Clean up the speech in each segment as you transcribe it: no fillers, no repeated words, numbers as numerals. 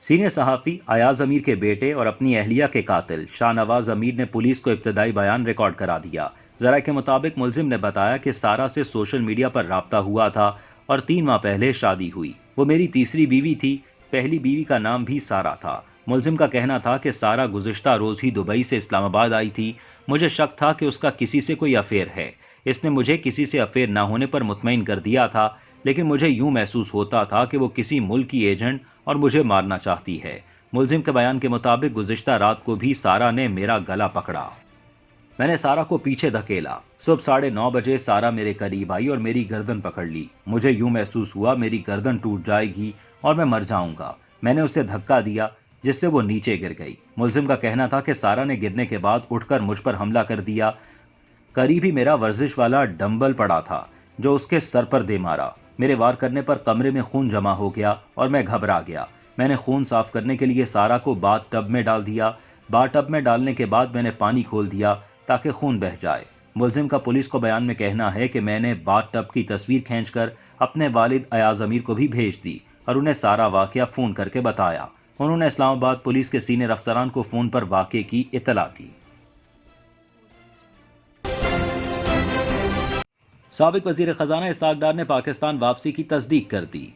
Senior सहाफ़ी अयाज अमीर के बेटे और अपनी अहलिया के कातिल शाहनवाज अमीर ने पुलिस को इब्तदाई बयान रिकॉर्ड करा दिया। जरा के मुताबिक मुलजिम ने बताया कि सारा से सोशल मीडिया पर राब्ता हुआ था और 3 माह पहले शादी हुई। वो मेरी तीसरी बीवी थी। पहली बीवी का नाम भी सारा था। मुलजिम का कहना था कि सारा गुज़िश्ता रोज़ ही दुबई से इस्लामाबाद आई थी। मुझे शक था कि उसका किसी से कोई अफेयर है। इसने मुझे किसी से अफेयर न होने पर मुतमईन कर दिया था, लेकिन मुझे यूं महसूस होता था कि वो किसी मुल्क की एजेंट और मुझे मारना चाहती है। मुलजिम के बयान के मुताबिक गुज़िश्ता रात को भी सारा ने मेरा गला पकड़ा। मैंने सारा को पीछे धकेला। सुबह 9:30 बजे सारा मेरे करीब आई और मेरी गर्दन पकड़ ली। मुझे यूं महसूस हुआ मेरी गर्दन टूट जाएगी और मैं मर जाऊंगा। मैंने उसे धक्का दिया जिससे वो नीचे गिर गई। मुलजिम का कहना था कि सारा ने गिरने के बाद उठकर मुझ पर हमला कर दिया। करीब ही मेरा वर्जिश वाला डंबल पड़ा था जो उसके सर पर दे मारा। मेरे वार करने पर कमरे में खून जमा हो गया और मैं घबरा गया। मैंने खून साफ करने के लिए सारा को बाथ टब में डाल दिया। बाथ टब में डालने के बाद मैंने पानी खोल दिया ताकि खून बह जाए। मुलजिम का पुलिस को बयान में कहना है कि मैंने बाथ टब की तस्वीर खींचकर अपने वालिद अयाज अमीर को भी भेज दी और उन्हें सारा वाकया फ़ोन करके बताया। उन्होंने इस्लामाबाद पुलिस के सीनियर अफसरान को फ़ोन पर वाकये की इत्तला दी। साबिक वजीर खजाना इसहाक डार ने पाकिस्तान वापसी की तस्दीक कर दी।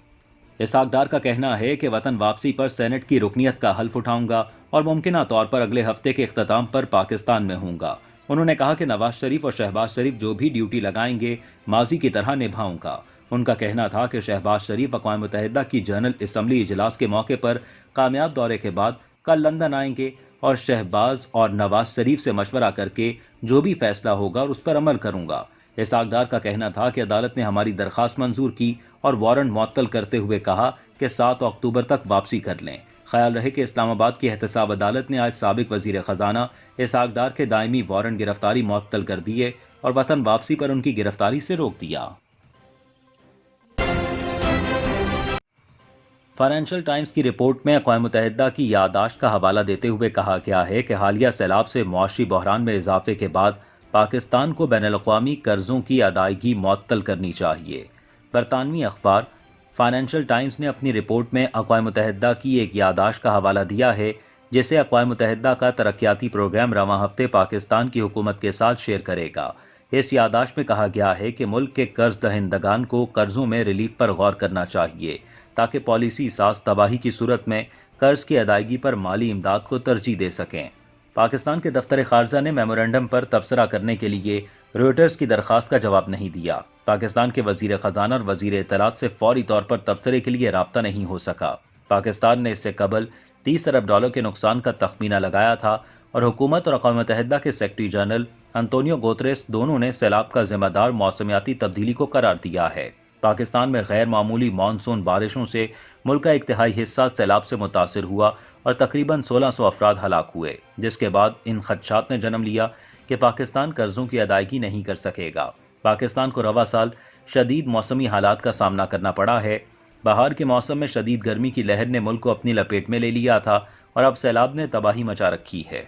इसहाक डार का कहना है कि वतन वापसी पर सेनेट की रुकनियत का हल्फ उठाऊंगा और मुमकिना तौर पर अगले हफ्ते के इख्तिताम पर पाकिस्तान में हूंगा। उन्होंने कहा कि नवाज शरीफ और शहबाज शरीफ जो भी ड्यूटी लगाएंगे माजी की तरह निभाऊंगा। उनका कहना था कि शहबाज शरीफ अक़वाम मुत्तहिदा की जनरल असम्बली इजलास के मौके पर कामयाब दौरे के बाद कल लंदन आएंगे और शहबाज और नवाज शरीफ से मशवरा करके जो भी फैसला होगा उस पर अमल करूंगा। इसहाक डार का कहना था कि अदालत ने हमारी दरख्वास्त मंजूर की और वारंट मुअत्तल करते हुए कहा कि 7 अक्टूबर तक वापसी कर लें। ख्याल रहे कि इस्लामाबाद की एहतसाब अदालत ने आज साबिक वजीर खजाना इसहाक डार के दायमी वारंट गिरफ्तारी मुअत्तल कर दिए और वतन वापसी पर उनकी गिरफ्तारी से रोक दिया। फाइनेंशियल टाइम्स की रिपोर्ट में अक़वाम मुत्तहिदा की याददाश्त का हवाला देते हुए कहा गया है कि हालिया सैलाब से मुआशी बहरान में इजाफे के बाद पाकिस्तान को बैनुल-अक़वामी कर्जों की अदायगी मुअत्तल करनी चाहिए। बरतानवी अखबार फाइनेंशियल टाइम्स ने अपनी रिपोर्ट में अक़वाम मुत्तहिदा की एक याददाश्त का हवाला दिया है जिसे अक़वाम मुत्तहिदा का तरक्याती प्रोग्राम रवां हफ्ते पाकिस्तान की हुकूमत के साथ शेयर करेगा। इस याददाश्त में कहा गया है कि मुल्क के कर्ज दहिंदगान को कर्जों में रिलीफ पर गौर करना चाहिए ताकि पॉलिसी साज तबाही की सूरत में कर्ज की अदायगी पर माली इमदाद को तरजीह दे सकें। पाकिस्तान के दफ्तर खारजा ने मेमोरेंडम पर तबसरा करने के लिए रॉयटर्स की दरख्वास्त का जवाब नहीं दिया। पाकिस्तान के वजीर खजाना और वजीर इत्तलात से फौरी तौर पर तबसरे के लिए राब्ता नहीं हो सका। पाकिस्तान ने इससे कबल $30 अरब के नुकसान का तखमीना लगाया था और हुकूमत और अक़वाम मुत्तहिदा के सेक्रेटरी जनरल अंतोनियो गुतेरेस दोनों ने सैलाब का जिम्मेदार मौसमियाती तब्दीली को करार दिया है। पाकिस्तान में गैर मामूली मानसून बारिशों से मुल्क का 1/3 हिस्सा सैलाब से मुतासिर हुआ और तकरीबन 1600 अफराद हलाक हुए, जिसके बाद इन खदशात ने जन्म लिया कि पाकिस्तान कर्जों की अदायगी नहीं कर सकेगा। पाकिस्तान को रवा साल शदीद मौसमी हालात का सामना करना पड़ा है। बहार के मौसम में शदीद गर्मी की लहर ने मुल्क को अपनी लपेट में ले लिया था और अब सैलाब ने तबाही मचा रखी है।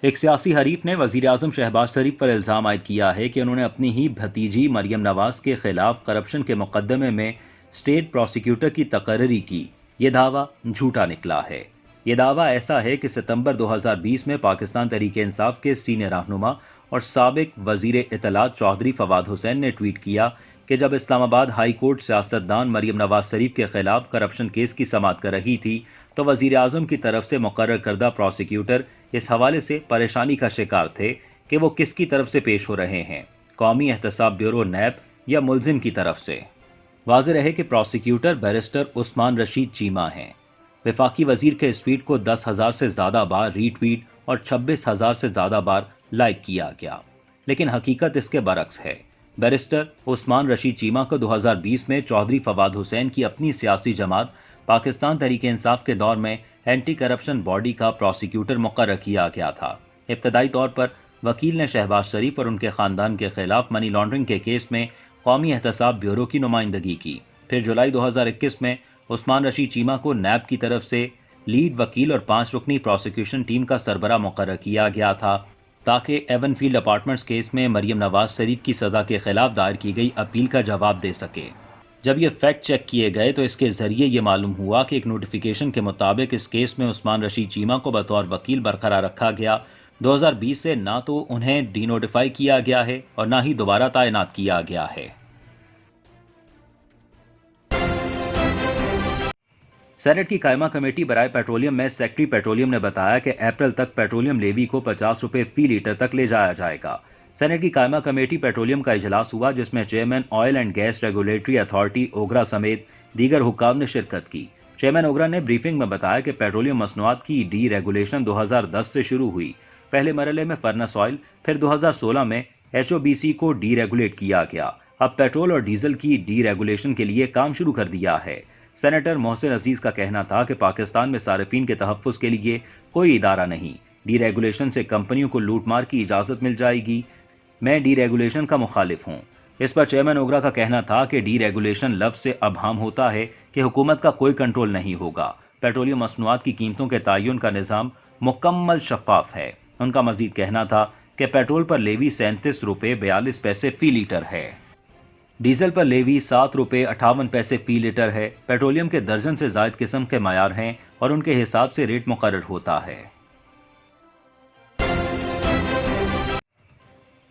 एक सियासी हरीफ ने वजीर आजम शहबाज शरीफ पर इल्ज़ाम आयद किया है कि उन्होंने अपनी ही भतीजी मरियम नवाज के खिलाफ करप्शन के मुकदमे में स्टेट प्रोसिक्यूटर की तकर्री की। यह दावा झूठा निकला है। यह दावा ऐसा है कि सितंबर 2020 में पाकिस्तान तहरीक इंसाफ के सीनियर रहनुमा और साबिक वजीर इत्तलात चौधरी फवाद हुसैन ने ट्वीट किया कि जब इस्लामाबाद हाई कोर्ट सियासतदान मरियम नवाज शरीफ के खिलाफ करप्शन केस की समाअत कर रही थी तो वजीर आजम की तरफ से मुकर्रर करदा प्रोसिक्यूटर इस हवाले से परेशानी का शिकार थे कि वो किसकी तरफ से पेश हो रहे हैं, कौमी एहतसाब ब्यूरो नैब या मुलजिम की तरफ से। वाज़ेह रहे कि प्रोसिक्यूटर बैरिस्टर उस्मान रशीद चीमा हैं। वफाकी वजीर के इस ट्वीट को 10,000 से ज़्यादा बार रीट्वीट और 26,000 से ज़्यादा बार लाइक किया गया, लेकिन हकीकत इसके बरक्स है। बैरिस्टर उस्मान रशीद चीमा को 2020 में चौधरी फवाद हुसैन की अपनी सियासी जमात पाकिस्तान तहरीक इंसाफ के दौर में एंटी करप्शन बॉडी का प्रोसिक्यूटर मुकर्रर किया गया था। इब्तदाई तौर पर वकील ने शहबाज शरीफ और उनके खानदान के खिलाफ मनी लॉन्ड्रिंग के केस में कौमी एहतसाब ब्यूरो की नुमाइंदगी की। फिर जुलाई 2021 में उस्मान रशीद चीमा को नैब की तरफ से लीड वकील और 5 रुकनी प्रोसिक्यूशन टीम का सरबरा मुकर्रर किया गया था। تاکہ ایون فیلڈ اپارٹمنٹس کیس میں مریم نواز شریف کی سزا کے خلاف دائر کی گئی اپیل کا جواب دے سکے۔ جب یہ فیکٹ چیک کیے گئے تو اس کے ذریعے یہ معلوم ہوا کہ ایک نوٹیفیکیشن کے مطابق اس کیس میں عثمان رشید چیمہ کو بطور وکیل برقرار رکھا گیا۔ 2020 سے نہ تو انہیں ڈی نوٹیفائی کیا گیا ہے اور نہ ہی دوبارہ تعینات کیا گیا ہے۔ سینٹ کی قائمہ کمیٹی برائے پیٹرولیم میں سیکٹری پیٹرولیم نے بتایا کہ اپریل تک پیٹرولیم لیوی کو 50 روپے فی لیٹر تک لے جایا جائے گا۔ سینٹ کی قائمہ کمیٹی پیٹرولیم کا اجلاس ہوا جس میں chairman oil and gas regulatory authority OGRA سمیت دیگر حکام نے شرکت کی۔ چیئرمین اوگرا نے بریفنگ میں بتایا کہ پیٹرولیم مصنوعات کی ڈی ریگولیشن 2010 سے شروع ہوئی۔ پہلے مرحلے میں فرنس آئل، پھر 2016 میں HOBC کو ڈی ریگولیٹ کیا گیا۔ اب پیٹرول اور ڈیزل کی ڈی ریگولیشن کے لیے کام شروع کر دیا ہے۔ سینیٹر محسن عزیز کا کہنا تھا کہ پاکستان میں صارفین کے تحفظ کے لیے کوئی ادارہ نہیں۔ ڈی ریگولیشن سے کمپنیوں کو لوٹ مار کی اجازت مل جائے گی۔ میں ڈی ریگولیشن کا مخالف ہوں۔ اس پر چیئرمین اوگرا کا کہنا تھا کہ ڈی ریگولیشن لفظ سے ابہام ہوتا ہے کہ حکومت کا کوئی کنٹرول نہیں ہوگا۔ پیٹرولیم مصنوعات کی قیمتوں کے تعین کا نظام مکمل شفاف ہے۔ ان کا مزید کہنا تھا کہ پیٹرول پر لیوی 37 روپے 42 پیسے فی لیٹر ہے۔ ڈیزل پر لیوی 7 روپے 58 پیسے فی لیٹر ہے۔ پیٹرولیم کے درجن سے زائد قسم کے معیار ہیں اور ان کے حساب سے ریٹ مقرر ہوتا ہے۔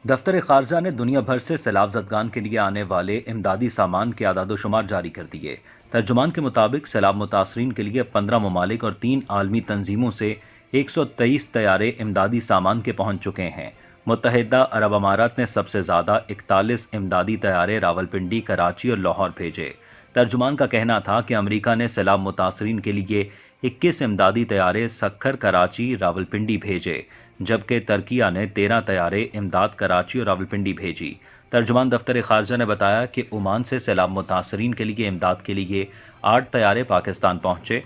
دفتر خارجہ نے دنیا بھر سے سیلاب زدگان کے لیے آنے والے امدادی سامان کے اعداد و شمار جاری کر دیے۔ ترجمان کے مطابق سیلاب متاثرین کے لیے 15 ممالک اور 3 عالمی تنظیموں سے 123 طیارے امدادی سامان کے پہنچ چکے ہیں۔ متحدہ عرب امارات نے سب سے زیادہ 41 امدادی طیارے راولپنڈی، کراچی اور لاہور بھیجے۔ ترجمان کا کہنا تھا کہ امریکہ نے سیلاب متاثرین کے لیے 21 امدادی طیارے سکھر، کراچی، راولپنڈی بھیجے، جبکہ ترکیہ نے 13 طیارے امداد کراچی اور راولپنڈی بھیجی۔ ترجمان دفتر خارجہ نے بتایا کہ عمان سے سیلاب متاثرین کے لیے امداد کے لیے 8 طیارے پاکستان پہنچے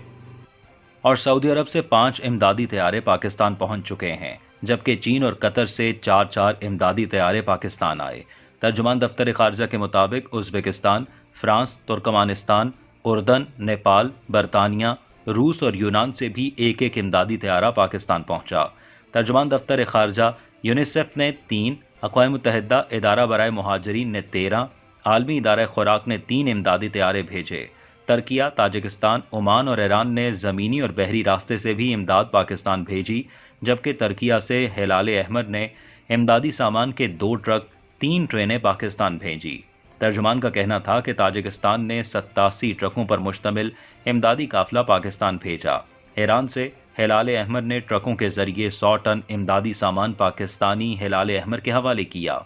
اور سعودی عرب سے 5 امدادی طیارے پاکستان پہنچ چکے ہیں، جبکہ چین اور قطر سے 4 امدادی طیارے پاکستان آئے۔ ترجمان دفتر خارجہ کے مطابق ازبکستان، فرانس، ترکمانستان، اردن، نیپال، برطانیہ، روس اور یونان سے بھی ایک امدادی طیارہ پاکستان پہنچا۔ ترجمان دفتر خارجہ یونیسیف نے 3، اقوام متحدہ ادارہ برائے مہاجرین نے 13، عالمی ادارہ خوراک نے 3 امدادی طیارے بھیجے۔ ترکیہ، تاجکستان، عمان اور ایران نے زمینی اور بحری راستے سے بھی امداد پاکستان بھیجی، جبکہ ترکیہ سے ہلال احمر نے امدادی سامان کے 2 ٹرک، 3 ٹرینیں پاکستان بھیجی۔ ترجمان کا کہنا تھا کہ تاجکستان نے 87 ٹرکوں پر مشتمل امدادی قافلہ پاکستان بھیجا۔ ایران سے ہلال احمر نے ٹرکوں کے ذریعے 100 ٹن امدادی سامان پاکستانی ہلال احمر کے حوالے کیا۔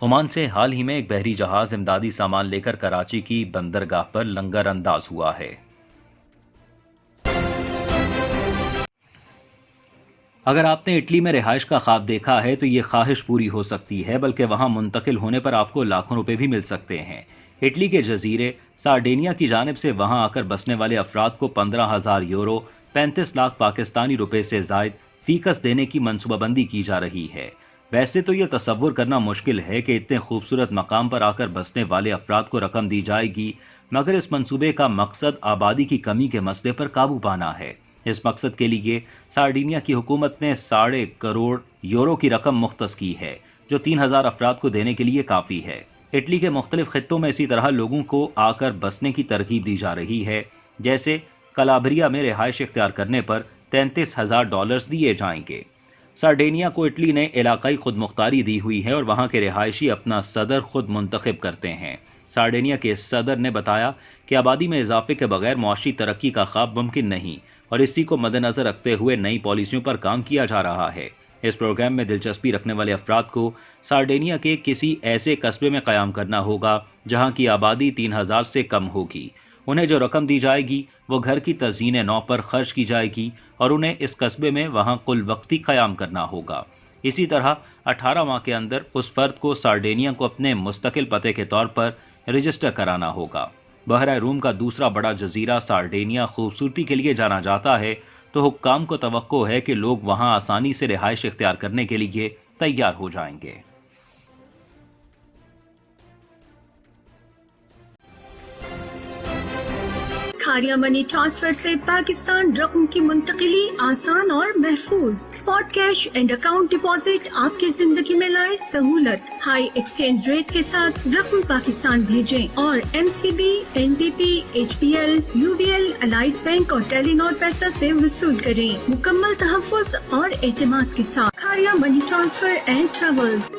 عمان سے حال ہی میں ایک بحری جہاز امدادی سامان لے کر کراچی کی بندرگاہ پر لنگر انداز ہوا ہے۔ اگر آپ نے اٹلی میں رہائش کا خواب دیکھا ہے تو یہ خواہش پوری ہو سکتی ہے، بلکہ وہاں منتقل ہونے پر آپ کو لاکھوں روپے بھی مل سکتے ہیں۔ اٹلی کے جزیرے سارڈینیا کی جانب سے وہاں آ کر بسنے والے افراد کو 15,000 یورو 35 لاکھ پاکستانی روپے سے زائد فیکس دینے کی منصوبہ بندی کی جا رہی ہے۔ ویسے تو یہ تصور کرنا مشکل ہے کہ اتنے خوبصورت مقام پر آ کر بسنے والے افراد کو رقم دی جائے گی، مگر اس منصوبے کا مقصد آبادی کی کمی کے مسئلے پر قابو پانا ہے۔ اس مقصد کے لیے سارڈینیا کی حکومت نے 1.5 کروڑ یورو کی رقم مختص کی ہے، جو 3,000 افراد کو دینے کے لیے کافی ہے۔ اٹلی کے مختلف خطوں میں اسی طرح لوگوں کو آ کر بسنے کی ترغیب دی جا رہی ہے، جیسے کلابریا میں رہائش اختیار کرنے پر $33,000 دیے جائیں گے۔ سارڈینیا کو اٹلی نے علاقائی خود مختاری دی ہوئی ہے اور وہاں کے رہائشی اپنا صدر خود منتخب کرتے ہیں۔ سارڈینیا کے صدر نے بتایا کہ آبادی میں اضافے کے بغیر معاشی ترقی کا خواب ممکن نہیں اور اسی کو مد نظر رکھتے ہوئے نئی پالیسیوں پر کام کیا جا رہا ہے۔ اس پروگرام میں دلچسپی رکھنے والے افراد کو سارڈینیا کے کسی ایسے قصبے میں قیام کرنا ہوگا جہاں کی آبادی 3,000 سے کم ہوگی۔ انہیں جو رقم دی جائے گی وہ گھر کی تزئین نو پر خرچ کی جائے گی اور انہیں اس قصبے میں وہاں کل وقتی قیام کرنا ہوگا۔ اسی طرح 18 ماہ کے اندر اس فرد کو سارڈینیا کو اپنے مستقل پتے کے طور پر رجسٹر کرانا ہوگا۔ بحیرہ روم کا دوسرا بڑا جزیرہ سارڈینیا خوبصورتی کے لیے جانا جاتا ہے، تو حکام کو توقع ہے کہ لوگ وہاں آسانی سے رہائش اختیار کرنے کے لیے تیار ہو جائیں گے۔ کھاریا منی ٹرانسفر سے پاکستان رقم کی منتقلی آسان اور محفوظ. Spot cash and account deposit آپ کی زندگی میں لائے سہولت. ہائی ایکسچینج ریٹ کے ساتھ رقم پاکستان بھیجیں اور MCB, NDP, HPL, UBL, allied bank اور ٹیلی نار پیسہ سے وصول کریں. مکمل تحفظ اور اعتماد کے ساتھ کھاریا منی ٹرانسفر اینڈ ٹریولز.